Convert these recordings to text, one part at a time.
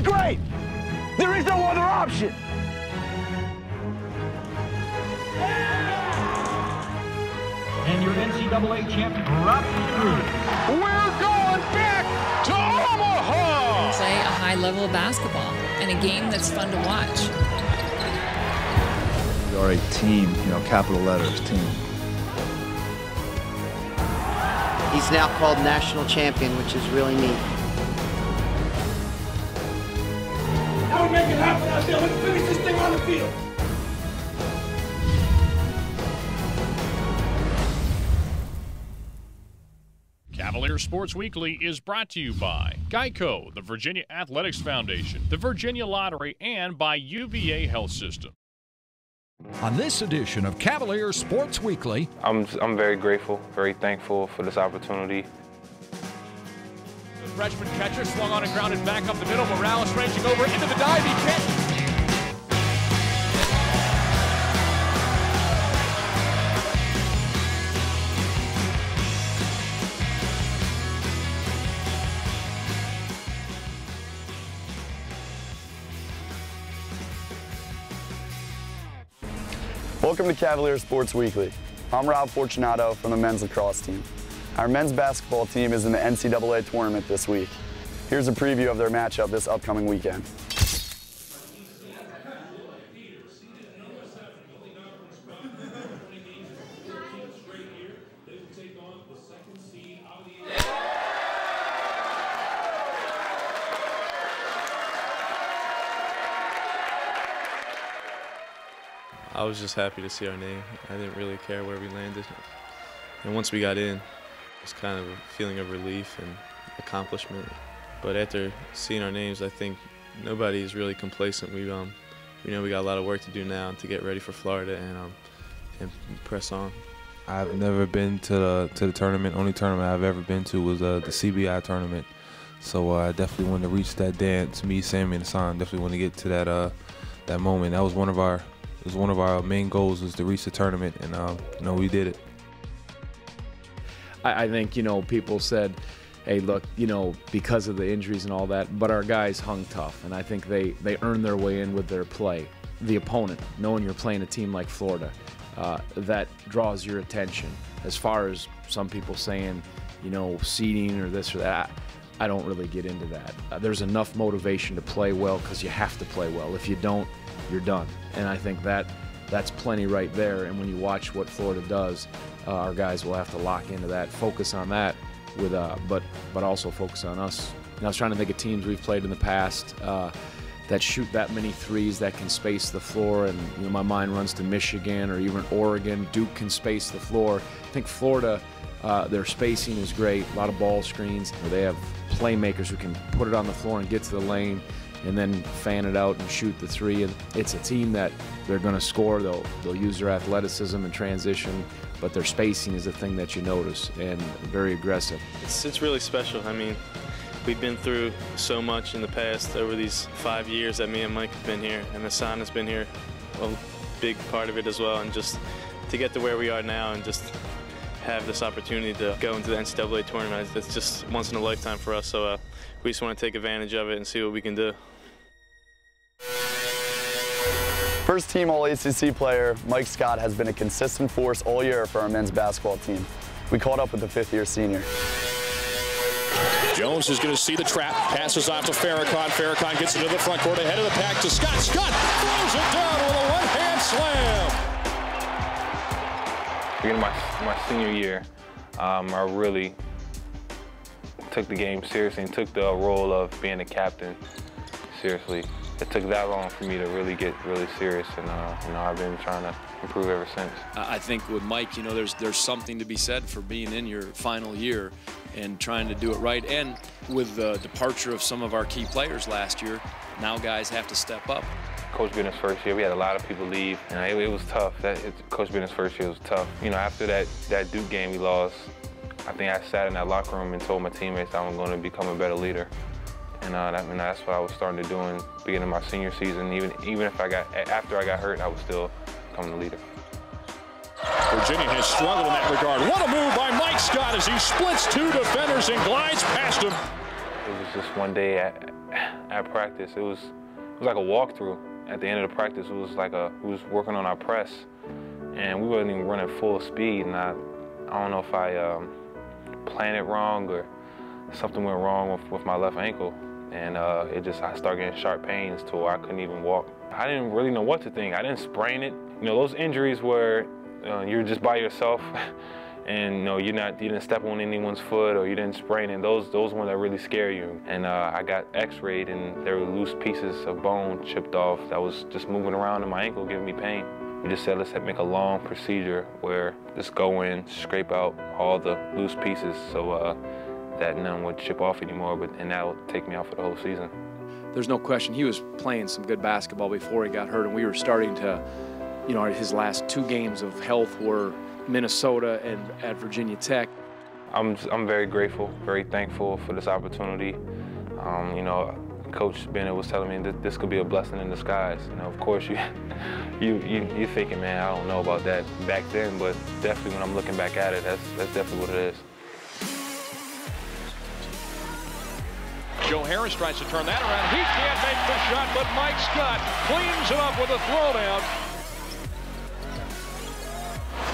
great. There is no other option. And your NCAA champion, Rob Fortunato. We're going back to Omaha! Play a high level of basketball and a game that's fun to watch. We are a team, capital letters, team. He's now called national champion, which is really neat. Now we make it happen out there. Let's finish this thing on the field. Cavalier Sports Weekly is brought to you by Geico, the Virginia Athletics Foundation, the Virginia Lottery, and by UVA Health System. On this edition of Cavalier Sports Weekly, I'm very grateful, very thankful for this opportunity. The freshman catcher swung on and grounded back up the middle. Morales ranging over into the dive. He can't. Welcome to Cavalier Sports Weekly. I'm Rob Fortunato from the men's lacrosse team. Our men's basketball team is in the NCAA tournament this week. Here's a preview of their matchup this upcoming weekend. I was just happy to see our name. I didn't really care where we landed. And once we got in, it was kind of a feeling of relief and accomplishment. But after seeing our names, I think nobody's really complacent. We know we got a lot of work to do now to get ready for Florida and press on. I've never been to the tournament. Only tournament I've ever been to was the CBI tournament. So I definitely wanted to reach that dance. Me, Sammy, and Hassan definitely wanted to get to that moment. That was one of our main goals, was to reach the tournament, and we did it. I think, people said, hey, look, because of the injuries and all that, but our guys hung tough, and I think they earned their way in with their play. The opponent, knowing you're playing a team like Florida, that draws your attention. As far as some people saying, seeding or this or that, I don't really get into that. There's enough motivation to play well because you have to play well. If you don't, you're done. And I think that's plenty right there. And when you watch what Florida does, our guys will have to lock into that, focus on that, but also focus on us. I was trying to think of teams we've played in the past that shoot that many threes, that can space the floor, and my mind runs to Michigan or even Oregon. Duke can space the floor. I think Florida, their spacing is great. A lot of ball screens. They have playmakers who can put it on the floor and get to the lane, and then fan it out and shoot the three. And it's a team that they're going to score. They'll use their athleticism and transition, but their spacing is the thing that you notice, and very aggressive. It's really special. I mean, we've been through so much in the past over these 5 years that me and Mike have been here, and Hassan has been here, a big part of it as well. And just to get to where we are now and just have this opportunity to go into the NCAA tournament, it's just once in a lifetime for us. So we just want to take advantage of it and see what we can do. First team All-ACC player Mike Scott has been a consistent force all year for our men's basketball team. We caught up with the fifth-year senior. Jones is going to see the trap, passes off to Farrakhan. Farrakhan gets into the front court, ahead of the pack to Scott. Scott throws it down with a one-hand slam. Beginning my senior year, I really took the game seriously and took the role of being a captain seriously. It took that long for me to really get really serious, and I've been trying to improve ever since. I think with Mike, there's something to be said for being in your final year and trying to do it right. And with the departure of some of our key players last year, now guys have to step up. Coach being his first year, we had a lot of people leave, and it was tough. Coach being his first year was tough. After that Duke game we lost, I think I sat in that locker room and told my teammates I was going to become a better leader. And that's what I was starting to do in the beginning of my senior season. Even if after I got hurt, I was still becoming a leader. Virginia has struggled in that regard. What a move by Mike Scott as he splits two defenders and glides past him. It was just one day at practice. It was like a walkthrough. At the end of the practice, it was like we was working on our press, and we wasn't even running full speed. And I don't know if I planned it wrong or something went wrong with my left ankle, and I started getting sharp pains to where I couldn't even walk. I didn't really know what to think. I didn't sprain it. You know, those injuries where you're just by yourself, and you didn't step on anyone's foot or you didn't sprain it. Those ones that really scare you. And I got X-rayed, and there were loose pieces of bone chipped off that was just moving around in my ankle, giving me pain. We just said, let's make a long procedure where just go in, scrape out all the loose pieces so that none would chip off anymore, and that would take me out for the whole season. There's no question he was playing some good basketball before he got hurt, and we were starting to, his last 2 games of health were Minnesota and at Virginia Tech. I'm very grateful, very thankful for this opportunity. Coach Bennett was telling me that this could be a blessing in disguise. Of course, you're thinking, man, I don't know about that back then, but definitely when I'm looking back at it, that's definitely what it is. Joe Harris tries to turn that around. He can't make the shot, but Mike Scott cleans it up with a throwdown.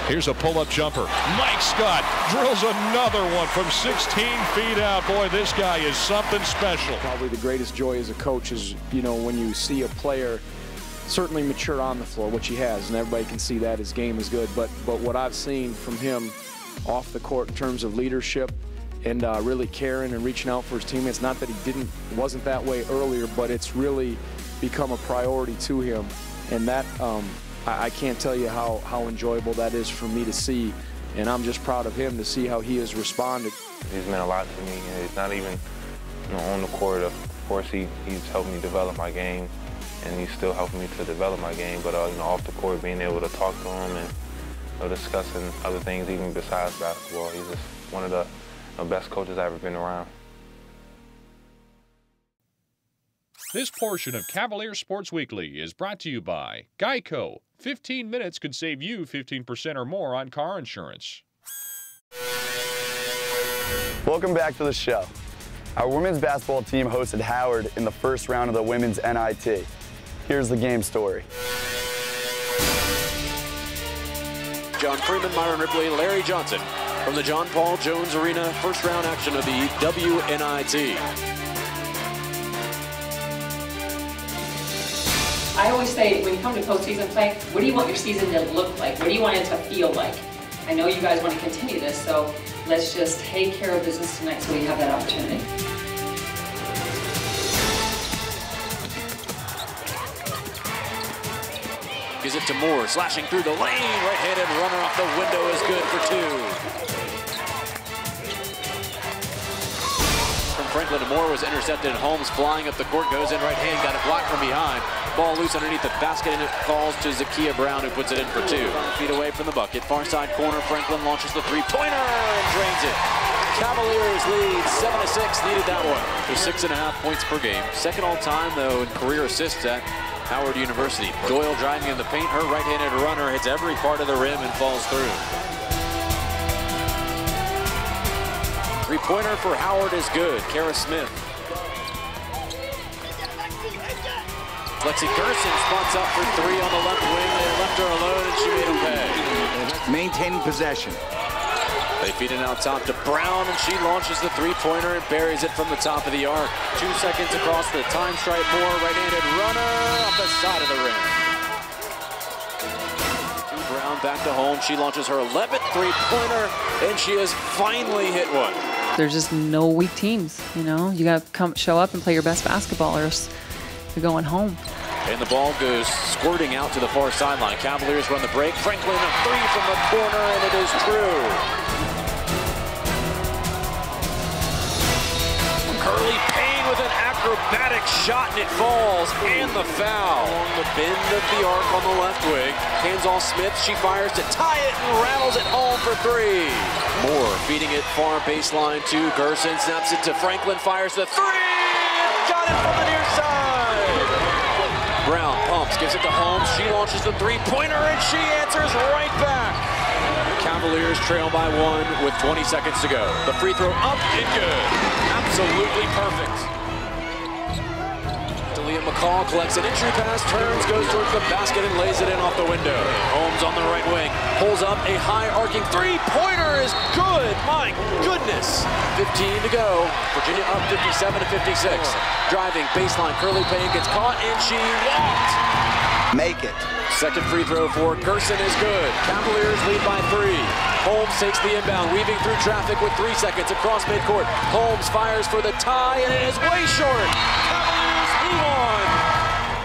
Here's a pull-up jumper. Mike Scott drills another one from 16 feet out. Boy, this guy is something special. Probably the greatest joy as a coach is, when you see a player certainly mature on the floor, which he has, and everybody can see that his game is good. But what I've seen from him off the court in terms of leadership and really caring and reaching out for his teammates, not that he wasn't that way earlier, but it's really become a priority to him. And that, I can't tell you how enjoyable that is for me to see, and I'm just proud of him to see how he has responded. He's meant a lot to me. It's not even on the court. Of course, he's helped me develop my game, and he's still helping me to develop my game. But off the court, being able to talk to him and discussing other things even besides basketball, he's just one of the best coaches I've ever been around. This portion of Cavalier Sports Weekly is brought to you by Geico. 15 minutes could save you 15% or more on car insurance. Welcome back to the show. Our women's basketball team hosted Howard in the first round of the women's NIT. Here's the game story. John Freeman, Myron Ripley, Larry Johnson from the John Paul Jones Arena, first round action of the WNIT. I always say, when you come to postseason play, what do you want your season to look like? What do you want it to feel like? I know you guys want to continue this, so let's just take care of business tonight so we have that opportunity. Gives it to Moore, slashing through the lane. Right-handed runner off the window is good for 2. From Franklin to Moore was intercepted, and Holmes flying up the court, goes in right hand, got it blocked from behind. Ball loose underneath the basket, and it falls to Zakiya Brown, who puts it in for 2. 5 feet away from the bucket. Far side corner, Franklin launches the three-pointer and drains it. Cavaliers lead 7-6, needed that one. There's 6.5 points per game. Second all-time, though, in career assists at Howard University. Doyle driving in the paint. Her right-handed runner hits every part of the rim and falls through. Three-pointer for Howard is good. Kara Smith. Lexi Gerson spots up for 3 on the left wing. They left her alone, and she made him pay. Maintaining possession. They feed it out top to Brown, and she launches the three-pointer and buries it from the top of the arc. 2 seconds across the time stripe. Moore, right-handed runner off the side of the rim. Brown back to home. She launches her 11th three-pointer, and she has finally hit one. There's just no weak teams, you got to show up and play your best basketball, or else you're going home. And the ball goes squirting out to the far sideline. Cavaliers run the break. Franklin, a 3 from the corner, and it is true. Curly Payne with an acrobatic shot, and it falls, and the foul. Along the bend of the arc on the left wing. Hands off Smith. She fires to tie it and rattles it home for 3. Moore feeding it far baseline to Gerson. Snaps it to Franklin. Fires the 3. Got it from the near side. Brown pumps, gives it to Holmes. She launches the three-pointer, and she answers right back. Cavaliers trail by 1 with 20 seconds to go. The free throw up and good. Absolutely perfect. McCall collects an entry pass, turns, goes towards the basket, and lays it in off the window. Holmes on the right wing, pulls up a high arcing three-pointer is good. My goodness. 15 to go. Virginia up 57-56. Driving baseline, Curly Payne gets caught, and she walked. Make it. Second free throw for Gerson is good. Cavaliers lead by 3. Holmes takes the inbound, weaving through traffic with 3 seconds across midcourt. Holmes fires for the tie, and it is way short. Cavaliers move on.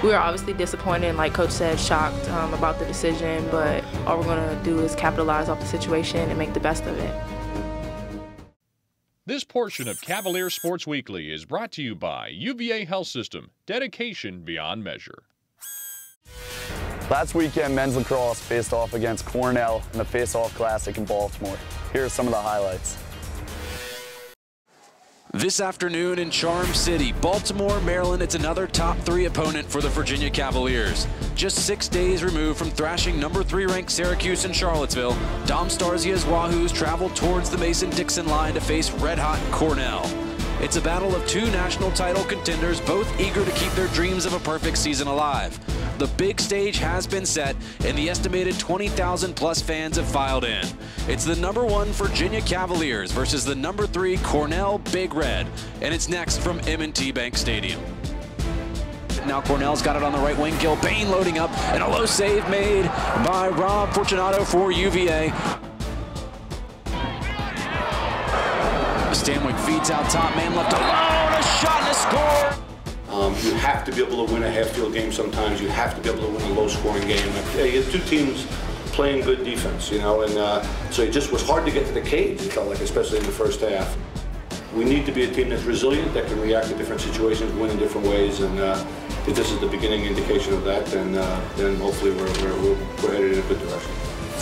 We were obviously disappointed, and like Coach said, shocked about the decision, but all we're going to do is capitalize off the situation and make the best of it. This portion of Cavalier Sports Weekly is brought to you by UVA Health System, dedication beyond measure. Last weekend, men's lacrosse faced off against Cornell in the Face-Off Classic in Baltimore. Here are some of the highlights. This afternoon in Charm City, Baltimore, Maryland, it's another top 3 opponent for the Virginia Cavaliers. Just 6 days removed from thrashing number 3 ranked Syracuse and Charlottesville, Dom Starzia's Wahoos traveled towards the Mason-Dixon line to face red-hot Cornell. It's a battle of 2 national title contenders, both eager to keep their dreams of a perfect season alive. The big stage has been set, and the estimated 20,000 plus fans have filed in. It's the number 1 Virginia Cavaliers versus the number 3 Cornell Big Red, and it's next from M&T Bank Stadium. Now Cornell's got it on the right wing. Gilbane loading up, and a low save made by Rob Fortunato for UVA. Stanwyck feeds out top, man left alone, a shot and a score! You have to be able to win a half-field game sometimes. You have to be able to win a low-scoring game. You have 2 teams playing good defense, you know, and so it just was hard to get to the cage, it felt like, especially in the first half. We need to be a team that's resilient, that can react to different situations, win in different ways, and if this is the beginning indication of that, then hopefully we're headed in a good direction.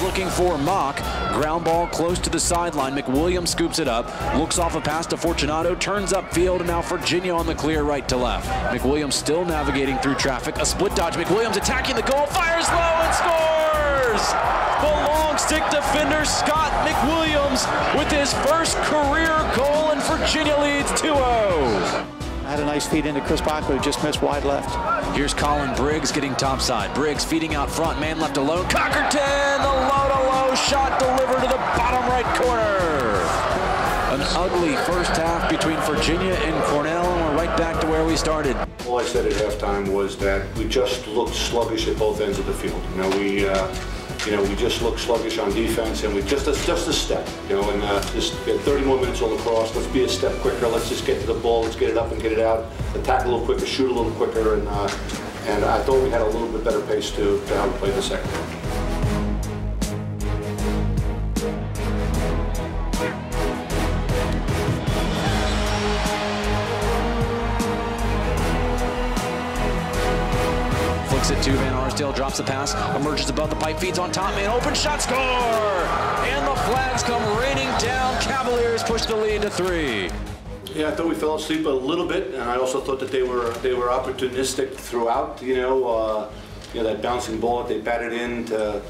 Looking for Mock, ground ball close to the sideline. McWilliams scoops it up, looks off a pass to Fortunato, turns upfield, and now Virginia on the clear right to left. McWilliams still navigating through traffic, a split dodge. McWilliams attacking the goal, fires low and scores! The long stick defender Scott McWilliams with his first career goal, and Virginia leads 2-0. Had a nice feed into Chris Barkley, who just missed wide left. Here's Colin Briggs getting topside. Briggs feeding out front, man left alone. Cockerton, the low-to-low shot delivered to the bottom right corner. An ugly first half between Virginia and Cornell, and we're right back to where we started. All I said at halftime was that we just looked sluggish at both ends of the field. We just looked sluggish on defense, and we just a step, and just get 30 more minutes on lacrosse. Let's be a step quicker. Let's just get to the ball. Let's get it up and get it out. Attack a little quicker, shoot a little quicker, and I thought we had a little bit better pace to how we played the second half. It to Van Arsdale, drops the pass, emerges above the pipe, feeds on top, man, open shot, score! And the flags come raining down. Cavaliers push the lead to 3. Yeah, I thought we fell asleep a little bit, and I also thought that they were opportunistic throughout. That bouncing ball that they batted in. I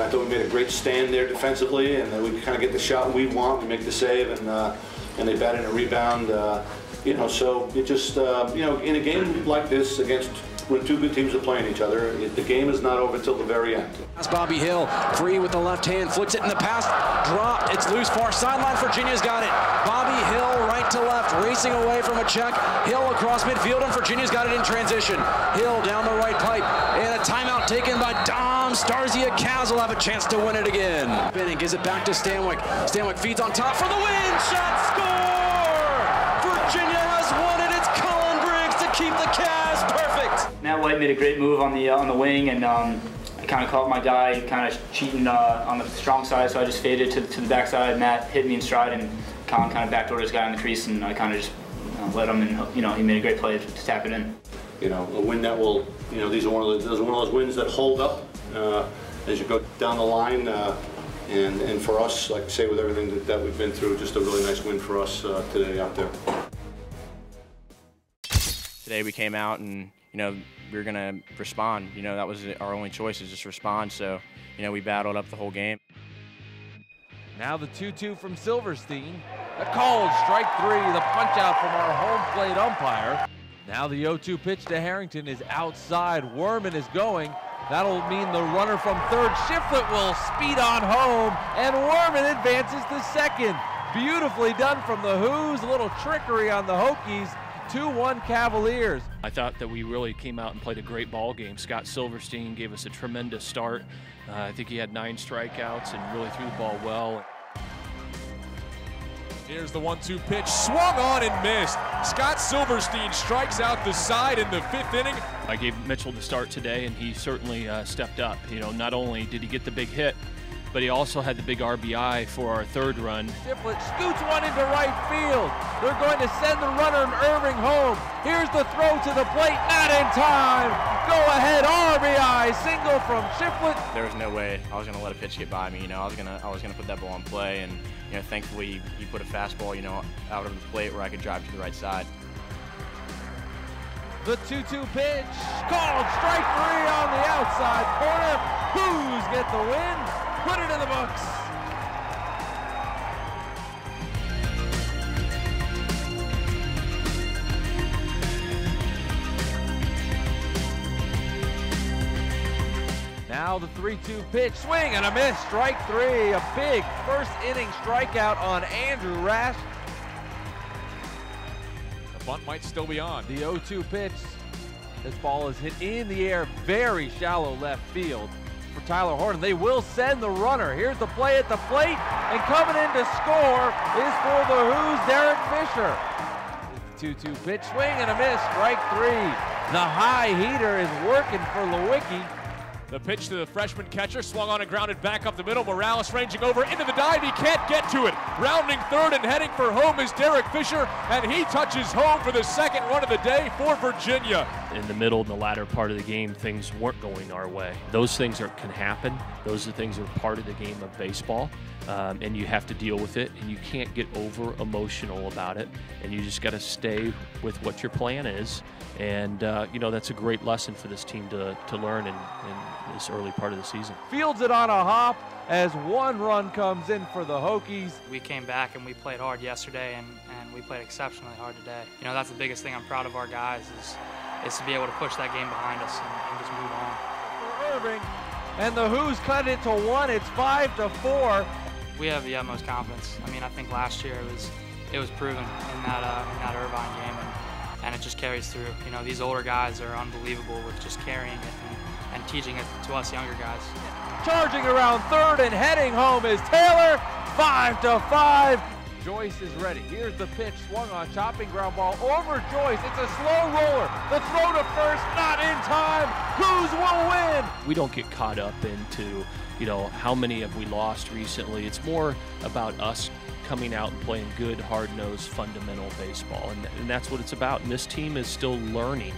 thought we made a great stand there defensively, and then we kind of get the shot we want, we make the save, and they bat in a rebound. So it just in a game like this against. When 2 good teams are playing each other, the game is not over till the very end. That's Bobby Hill, free with the left hand, flicks it in the pass, dropped, it's loose, far sideline, Virginia's got it. Bobby Hill, right to left, racing away from a check, Hill across midfield, and Virginia's got it in transition. Hill down the right pipe, and a timeout taken by Dom Starzia. Cavs will have a chance to win it again. Benning gives it back to Stanwyck. Stanwyck feeds on top for the win, shot, score! Virginia has won it, it's Colin Briggs to keep the Cavs perfect. Matt White made a great move on the wing, and I kind of caught my guy kind of cheating on the strong side, so I just faded to the backside. Matt hit me in stride, and Colin kind of backdoored his guy in the crease, and I kind of just let him, and he made a great play to tap it in. A win that will, these are one of those wins that hold up as you go down the line, and for us, like I say, with everything that we've been through, just a really nice win for us today out there. Today we came out and. We were going to respond. That was our only choice, is just respond. So, we battled up the whole game. Now the 2-2 from Silverstein. A called strike 3, the punch out from our home plate umpire. Now the 0-2 pitch to Harrington is outside. Werman is going. That'll mean the runner from third, Shiflett, will speed on home, and Werman advances to second. Beautifully done from the Who's. A little trickery on the Hokies. 2-1 Cavaliers. I thought that we really came out and played a great ball game. Scott Silverstein gave us a tremendous start. I think he had 9 strikeouts and really threw the ball well. Here's the 1-2 pitch, swung on and missed. Scott Silverstein strikes out the side in the 5th inning. I gave Mitchell the start today, and he certainly stepped up. You know, not only did he get the big hit, but he also had the big RBI for our 3rd run. Shiflett scoots one into right field. They're going to send the runner Irving home. Here's the throw to the plate, not in time. Go ahead, RBI, single from Shiflett. There was no way I was going to let a pitch get by me. You know, I was gonna put that ball in play, and you know, thankfully he put a fastball, you know, out of the plate where I could drive to the right side. The 2-2 pitch, called strike 3 on the outside corner. Who's get the win? Put it in the books. Now the 3-2 pitch, swing and a miss, strike 3. A big first inning strikeout on Andrew Rash. The bunt might still be on. The 0-2 pitch. This ball is hit in the air, very shallow left field for Tyler Horton. They will send the runner. Here's the play at the plate, and coming in to score is for the Who's Derek Fisher. 2-2 pitch, swing and a miss, strike 3. The high heater is working for Lewicki. The pitch to the freshman catcher, swung on and grounded back up the middle. Morales ranging over into the dive. He can't get to it. Rounding third and heading for home is Derek Fisher, and he touches home for the 2nd run of the day for Virginia. In the middle and the latter part of the game, things weren't going our way. Those things can happen. Those are things that are part of the game of baseball, and you have to deal with it, and you can't get over emotional about it, and you just got to stay with what your plan is. And you know, that's a great lesson for this team to learn in this early part of the season. Fields it on a hop as 1 run comes in for the Hokies. We came back and we played hard yesterday, and we played exceptionally hard today. You know, that's the biggest thing I'm proud of our guys is to be able to push that game behind us and just move on. For Irving, and the Who's cut it to 1. It's 5-4. We have the utmost confidence. I mean, I think last year it was proven in that Irvine game, and it just carries through. You know, these older guys are unbelievable with just carrying it and teaching it to us younger guys. Charging around third and heading home is Taylor. 5-5. Joyce is ready. Here's the pitch, swung on, chopping ground ball over Joyce. It's a slow roller. The throw to first, not in time. Who's will win? We don't get caught up into, you know, how many have we lost recently. It's more about us coming out and playing good, hard-nosed, fundamental baseball, and that's what it's about. And this team is still learning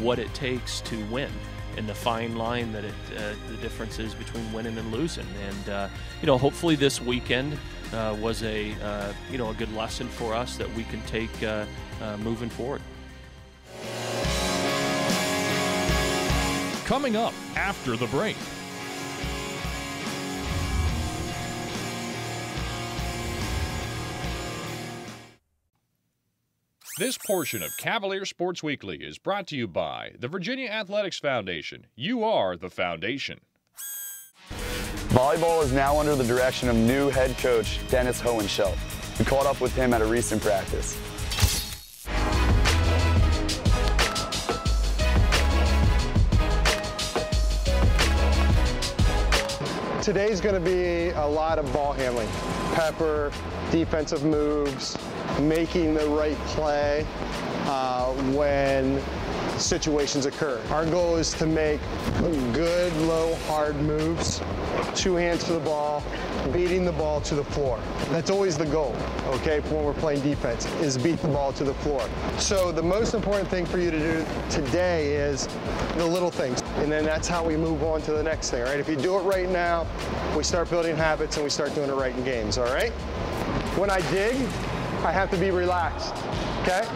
what it takes to win, and the fine line that the difference is between winning and losing. And you know, hopefully this weekend was a you know, a good lesson for us that we can take moving forward. Coming up after the break. This portion of Cavalier Sports Weekly is brought to you by the Virginia Athletics Foundation. You are the foundation. Volleyball is now under the direction of new head coach Dennis Hohenschelt. We caught up with him at a recent practice. Today's going to be a lot of ball handling. Pepper, defensive moves, making the right play when situations occur. Our goal is to make good, low, hard moves, 2 hands to the ball, beating the ball to the floor. That's always the goal, okay, when we're playing defense, is beat the ball to the floor. So the most important thing for you to do today is the little things, and then that's how we move on to the next thing, all right? If you do it right now, we start building habits and we start doing it right in games, all right? When I dig, I have to be relaxed, okay?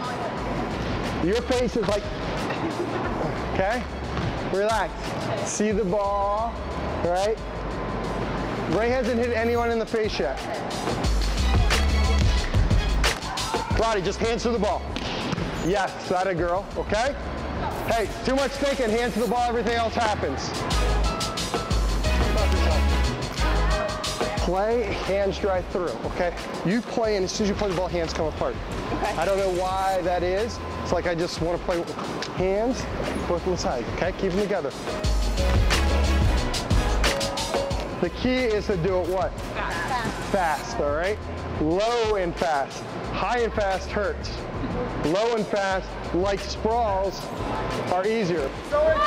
Your face is like, okay? Relax. See the ball, right? Ray hasn't hit anyone in the face yet. Roddy, just hands to the ball. Yes, that a girl, okay? Hey, too much thinking, hands to the ball, everything else happens. Play, hands drive through, okay? You play, and as soon as you play the ball, hands come apart. Okay. I don't know why that is. It's like I just want to play with hands, both on the side, okay? Keep them together. The key is to do it what? Fast. Fast, all right? Low and fast. High and fast hurts. Low and fast, like sprawls, are easier. Go right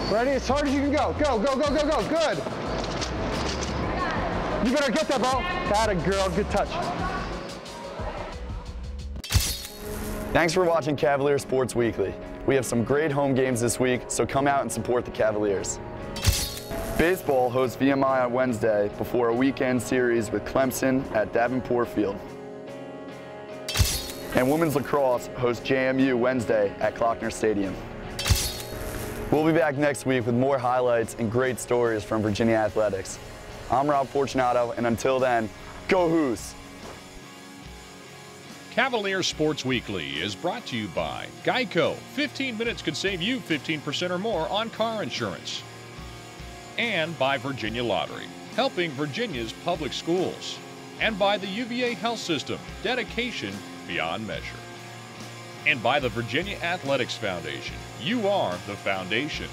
through. Ready? As hard as you can go. Go, go, go, go, go. Good. You better get that ball. That a girl. Good touch. Thanks for watching Cavalier Sports Weekly. We have some great home games this week, so come out and support the Cavaliers. Baseball hosts VMI on Wednesday before a weekend series with Clemson at Davenport Field. And women's lacrosse hosts JMU Wednesday at Klockner Stadium. We'll be back next week with more highlights and great stories from Virginia athletics. I'm Rob Fortunato, and until then, go Hoos! Cavalier Sports Weekly is brought to you by Geico. 15 minutes could save you 15% or more on car insurance. And by Virginia Lottery, helping Virginia's public schools. And by the UVA Health System, dedication beyond measure. And by the Virginia Athletics Foundation. You are the foundation.